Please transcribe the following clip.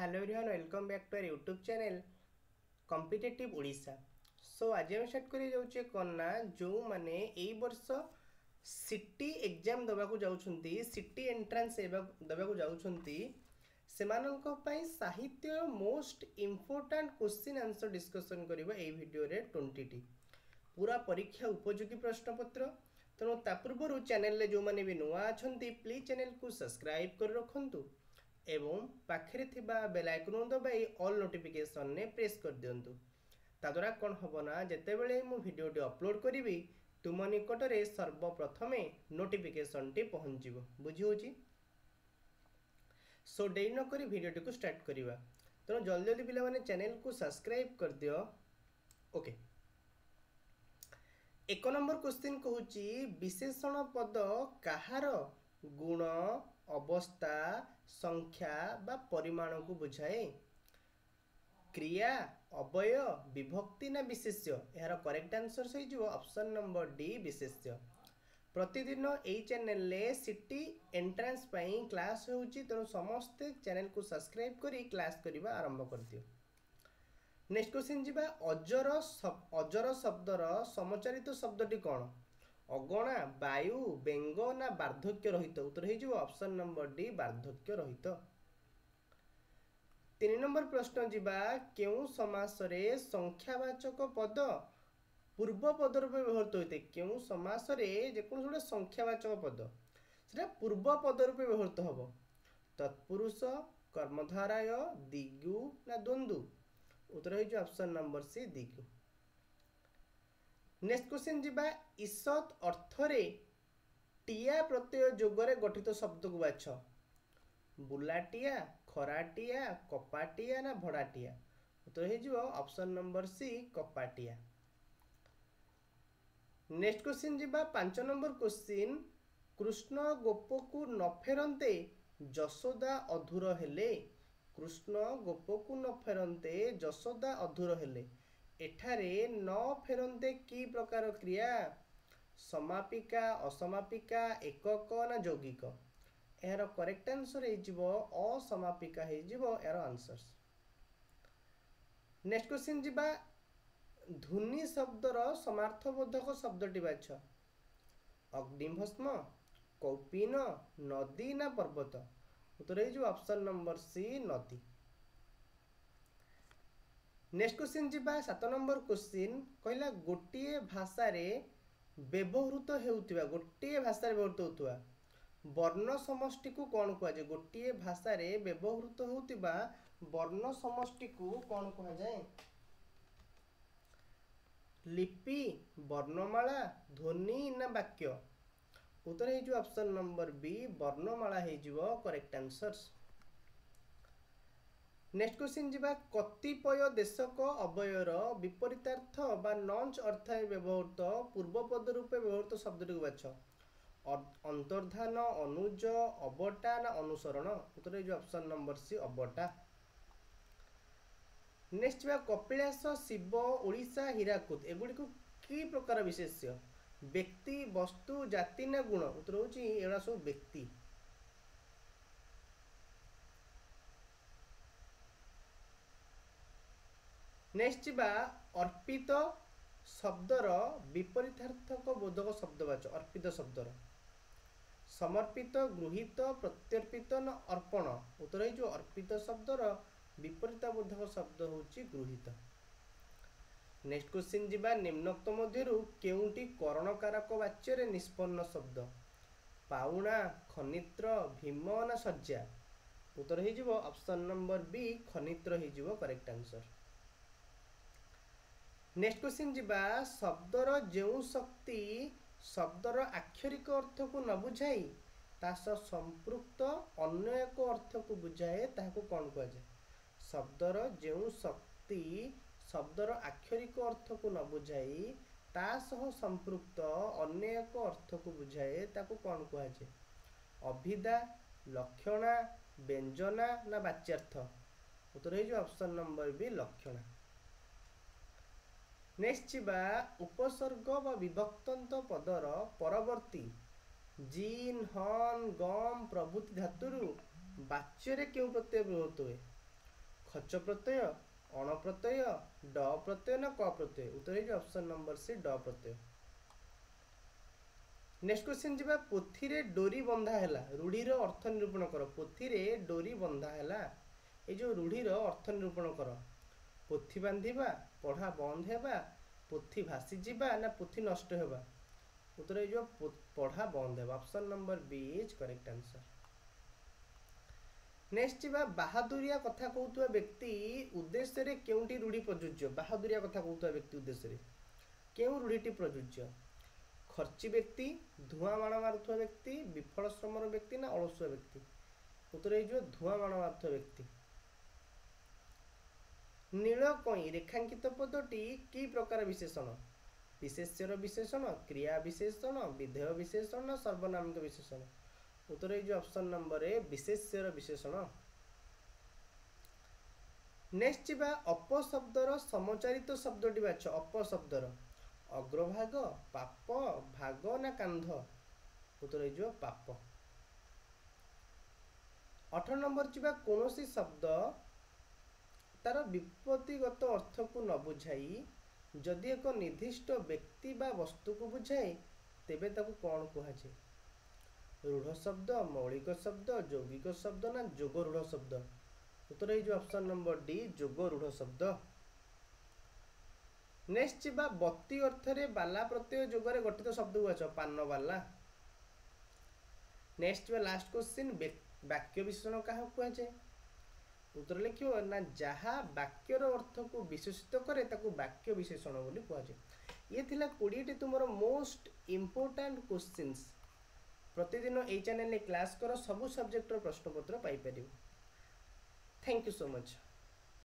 Hello everyone, welcome back to our YouTube channel competitive Odisha. So आज हम start कर जाउचे कोना जो माने एई वर्ष सिटी एग्जाम दबा को जाउछंती, सिटी एंट्रेंस दबा को जाउछंती, सेमाननको पई साहित्य most important question answer discussion करबा एई वीडियो रे 20 टी पूरा परीक्षा उपयोगी प्रश्न पत्र। तेणु ता पूर्व चैनल रे जो माने भी नुआ अछंती प्लीज चैनल को सब्सक्राइब कर रखंतु एवं पाखरे थिबा बेल आइकन दबाई ऑल नोटिफिकेशन ने प्रेस कर दियंतु। ताद्वारा कौन हम ना जितेबले मु वीडियोटी अपलोड करी तुम निकट में सर्वप्रथमे नोटिफिकेशन टी पहुँच बुझी होची। सो डेरी नक वीडियोटी को स्टार्ट करवा। तेणु जल्दी जल्दी पिला माने चैनल को सब्सक्राइब कर दियो। ओके, एक नंबर क्वेश्चन कहूची विशेषण पद कहार गुण अवस्था संख्या बा परिमाण को बुझाए। क्रिया अवय विभक्ति ना विशेष्य। यार करेक्ट आंसर सही जो ऑप्शन नंबर डी विशेष्य। प्रतिदिन यही चैनल ले सिटी एंट्रेंस पाई क्लास होउची, तेणु समस्ते चैनल को सब्सक्राइब करी क्लास करबा आरंभ कर दियो। नेक्स्ट क्वेश्चन जीवा अजर शब्दर समचारित शब्दटी कौन? अगणा वायु बेंग ना वार्धक्य रहित। उत्तर हो ऑप्शन नंबर डी वार्धक्य रहित। 3 नंबर प्रश्न जीवा केउ समास रे संख्यावाचक पद पूर्व पद रूप व्यवहृत होते। केउ समास रे जेकोन जोड़े संख्यावाचक पद सेटा पूर्व पद रूप व्यवहृत हबो। तत्पुरुष कर्मधारय दिगु ना द्वंद्व। उत्तर हो ऑप्शन नंबर सी दिगु। नेक्स्ट क्वेश्चन जीवा ईसत अर्थरे टिया प्रत्यय जोगरे गठित शब्द को बाछ। बुलाटिया खराटिया कपाटिया ना भड़ाटिया। उत्तर हो ऑप्शन नंबर सी कपाटिया। नेक्स्ट क्वेश्चन जीवा 5 नंबर क्वेश्चन कृष्ण गोप को न फेरंते जशोदा अधूर हेले। कृष्ण गोप को न फेरंते जशोदा अधूर हेले। एठारे न फेरंते की प्रकार क्रिया? समापिका असमापिका एकक ना यौगिक। यार करेक्ट आंसर हो असमापिका हो यार आंसर। नेक्स्ट क्वेश्चन जीवा ध्वनि शब्दर समार्थबोधक शब्दटी बाछ। अग्निभस्म कौपीन नदी ना पर्वत। उत्तर हो ऑप्शन नंबर सी नदी। नेक्स्ट क्वेश्चन जीवा 7 नंबर क्वेश्चन कहला गोटे भाषा रे व्यवहृत हेउतिबा गोटे भाषा रे व्यवहृत होतुवा वर्ण समष्टि को कौन कह जाए? गोटे भाषा रे व्यवहृत होउतिबा वर्ण समष्टि को कौन कह जाए? लिपि वर्णमाला ध्वनि ना वाक्य। उत्तर हो ऑप्शन नंबर बी वर्णमाला हो करेक्ट आंसर। नेक्स्ट क्वेश्चन जीवा कतिपय देशक अवयर विपरीतार्थ बा नंच अर्थ व्यवहृत पूर्व पद रूपे व्यवहृत शब्दटी बाछ। अंतर्धान अनुज अबटा ना अनुसरण। उत्तर हो ऑप्शन नंबर सी अबटा। नेक्स्ट जीवा कपिलास शिव ओडिशा हीराकुद एगुड़ी को कि प्रकार विशेष्य? व्यक्ति वस्तु जाति ना गुण। उत्तर हो एड़ा सब व्यक्ति। नेक्स्ट जीवा अर्पित शब्दर विपरीतार्थक बोधक शब्द बाच। अर्पित शब्दर समर्पित गृहीत प्रत्यर्पित न अर्पण। उत्तर हो अर्पित शब्दर विपरीत बोधक शब्द होची गृहीत। नेक्स्ट क्वेश्चन जीवा निम्नोक्त मध्यरु केउंटी करणकारक वाच्य रे निष्पन्न शब्द? पाउणा खनित्र भीम ना सज्जा। उत्तर हो ऑप्शन नंबर बी खनित्र हो करेक्ट आंसर। नेक्स्ट क्वेश्चन जीवा शब्दर जो शक्ति शब्दर आक्षरिक अर्थ को न बुझाई तास संपृक्त अन्य एक अर्थ को बुझाए ताको कौन कह जाए? शब्दर जो शक्ति शब्दर आक्षरिक अर्थ को न बुझाई ता सह संपृक्त अन्य एक अर्थ को बुझाए ताको कौन कह जाए? अभिधा लक्षणा व्यंजना ना वाच्यार्थ। उत्तर हो ऑप्शन नंबर बी लक्षणा। नेक्स्ट जीवा उपसर्ग व विभक्तंत पदर परवर्ती जीन हन गम प्रभृति धातुरु वाच्य रे क्यों प्रत्यय व्यवहृत हुए? खच प्रत्यय, अण प्रत्यय, ड प्रत्यय ना क प्रत्यय? उत्तर है ऑप्शन नंबर सी ड प्रत्यय। नेक्स्ट क्वेश्चन जी, पोथी रे डोरी बंधा है, रूढ़ी अर्थ निरूपण कर। पोथी रे डोरी बंधा है, ये जो रूढ़ी अर्थ निरूपण कर। पोथी बांधिबा, पढ़ा बंद हेबा, पोथी भासी जिबा ना पोथी नष्ट हेबा? उत्तर है जो पढ़ा बंद हेबा। Option number B is correct answer. Next जी, बाहादुरिया कथा कहूथुवा व्यक्ति उद्देश्य रे केउंटी रूढ़ी प्रযোज्य? बाहादुरिया कथा कहूथुवा व्यक्ति उद्देश्य रे केउ रूढ़ीटी प्रযোज्य? खर्ची व्यक्ति, धुआं बाण मारुथुवा व्यक्ति, विफल श्रमर व्यक्ति ना अलसुआ व्यक्ति? उत्तर है जो धुआं बाण मारुथुवा व्यक्ति। नील कई रेखांकित पदटी की प्रकार विशेषण? विशेष्यर विशेषण, क्रिया विशेषण, विधेय विशेषण ना सर्वनामिक विशेषण? उत्तर है जो ऑप्शन नंबर ए विशेष्यर विशेषण। नेक्स्ट जी, अपशब्दर समचारित शब्दटी बाछ। अपशब्दर अग्रभाग, पाप, भाग ना कांध? उत्तर है जो पाप। 18 नंबर जी, कौन शब्द तार विपत्तिगत अर्थ को न बुझाई जदि एक निर्दिष्ट व्यक्ति बा वस्तु को बुझाए तेबे ताकू कौन कहुए? रूढ़ शब्द, मौलिक शब्द, यौगिक शब्द ना जोग रूढ़ शब्द? उत्तर है जो ऑप्शन नंबर डी जोग रूढ़ शब्द। नेक्स्ट जी, बत्ती अर्थ रे बाला प्रत्यय जोगरे गठित शब्द को आछ। पान बाला। नेक्स्ट लास्ट क्वेश्चन, वाक्य विशेषण क्या कहुए? उत्तर लिखियो ना जहा वाक्यर अर्थ को विशेषित करे ताकू वाक्य विशेषण बोली कहुए। ये थिला 20 तुमर मोस्ट इंपोर्टेंट क्वेश्चंस। प्रतिदिन ए चैनल क्लास कर, सबु सब्जेक्ट प्रश्नपत्र पाई परियो। Thank you so much.